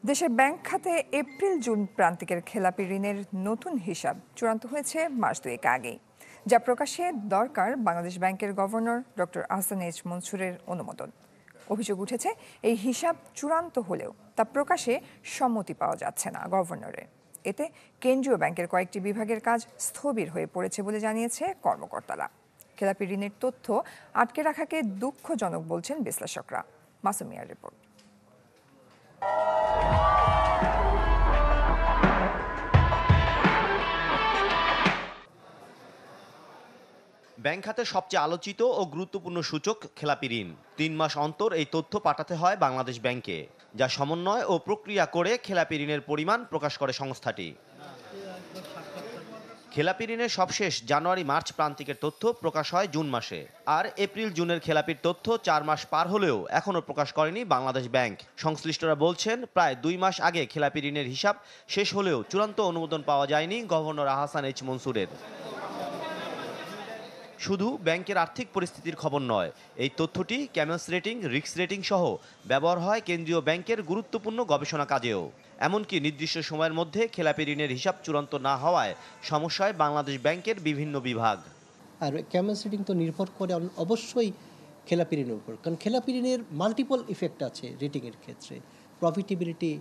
দেশের ব্যাংক খাতে এপ্রিল-জুন প্রান্তিকের খেলাপি ঋণের নতুন হিসাব চূড়ান্ত হয়েছে মাস দুয়েক আগেই, যা প্রকাশে দরকার বাংলাদেশ ব্যাংকের গভর্নর ডক্টর আহসান এইচ মনসুরের অনুমোদন। অভিযোগ উঠেছে, এই হিসাব চূড়ান্ত হলেও তা প্রকাশে সম্মতি পাওয়া যাচ্ছে না গভর্নরের। এতে কেন্দ্রীয় ব্যাংকের কয়েকটি বিভাগের কাজ স্থবির হয়ে পড়েছে বলে জানিয়েছে কর্মকর্তারা। খেলাপি ঋণের তথ্য আটকে রাখাকে দুঃখজনক বলছেন বিশ্লেষকরা। মাসুমিয়ার রিপোর্ট। ব্যাংক খাতে সবচেয়ে আলোচিত ও গুরুত্বপূর্ণ সূচক খেলাপি ঋণ। ৩ মাস অন্তর এই তথ্য পাঠাতে হয় বাংলাদেশ ব্যাংকে, যা সমন্বয় ও প্রক্রিয়া করে খেলাপি ঋণের পরিমাণ প্রকাশ করে সংস্থাটি। খেলাপি ঋণের সবশেষ জানুয়ারি-মার্চ প্রান্তিকের তথ্য প্রকাশ হয় জুন মাসে, আর এপ্রিল-জুনের খেলাপির তথ্য 4 মাস পার হলেও এখনও প্রকাশ করেনি বাংলাদেশ ব্যাংক। সংশ্লিষ্টরা বলছেন, প্রায় 2 মাস আগে খেলাপি ঋণের হিসাব শেষ হলেও চূড়ান্ত অনুমোদন পাওয়া যায়নি গভর্নর আহসান এইচ মনসুরের। শুধু ব্যাংকের আর্থিক পরিস্থিতির খবর নয়, এই তথ্যটি ক্যামেলস রেটিং, রিস্ক রেটিং সহ ব্যবহার হয় কেন্দ্রীয় ব্যাংকের গুরুত্বপূর্ণ গবেষণা কাজেও। এমনকি নির্দিষ্ট সময়ের মধ্যে খেলাপি ঋণের হিসাব চূড়ান্ত না হওয়ায় সমস্যায় বাংলাদেশ ব্যাংকের বিভিন্ন বিভাগ। আর ক্যামেলস রেটিং তো নির্ভর করে অবশ্যই খেলাপি ঋণের উপর, কারণ খেলাপি ঋণের মাল্টিপল ইফেক্ট আছে রেটিংয়ের ক্ষেত্রে, প্রফিটেবিলিটি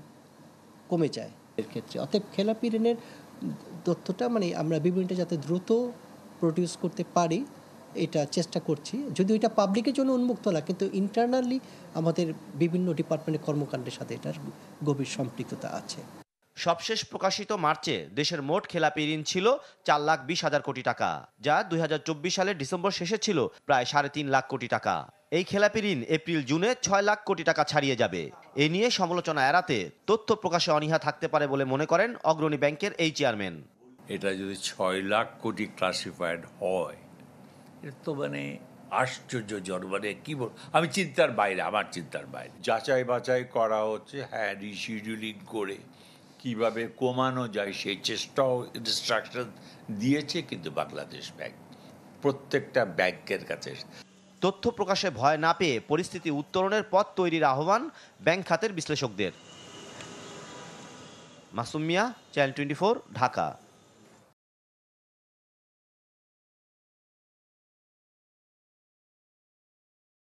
কমে যায় এর ক্ষেত্রে। অতএব খেলাপি ঋণের তথ্যটা আমরা বিভিন্নটা যাতে দ্রুত প্রডিউস করতে পারি এটা চেষ্টা করছি, যদিও এটা পাবলিকের জন্য উন্মুক্ত না, কিন্তু ইন্টারনালি আমাদের বিভিন্ন ডিপার্টমেন্টের কর্মকাণ্ডের সাথে এটার গভীর সম্পৃক্ততা আছে। সবশেষ প্রকাশিত মার্চে দেশের মোট খেলাপি ঋণ ছিল 4,20,000 কোটি টাকা, যা 2024 সালের ডিসেম্বর শেষে ছিল প্রায় 3.5 লাখ কোটি টাকা। এই খেলাপি ঋণ এপ্রিল-জুনে 6 লাখ কোটি টাকা ছাড়িয়ে যাবে। এ নিয়ে সমালোচনা এড়াতে তথ্য প্রকাশে অনীহা থাকতে পারে বলে মনে করেন অগ্রণী ব্যাংকের এই চেয়ারম্যান। এটা যদি 6 লাখ কোটি ক্লাসিফাইড হয়, এটা তো আশ্চর্যজনক, কি বল, আমি চিন্তার বাইরে, আমার চিন্তার বাইরে। যাচাই বাছাই করা হচ্ছে, হ্যাঁ, রিশিডিউলিং করে কিভাবে কমানো যায় সেই চেষ্টাও ইনস্ট্রাকশন দিয়েছে, কিন্তু বাংলাদেশ ব্যাংক প্রত্যেকটা ব্যাংকের কাছে তথ্য প্রকাশে ভয় না পেয়ে পরিস্থিতি উত্তরণের পথ তৈরির আহ্বান ব্যাংক খাতের বিশ্লেষকদের। মাসুম মিয়া, চ্যানেল 24, ঢাকা।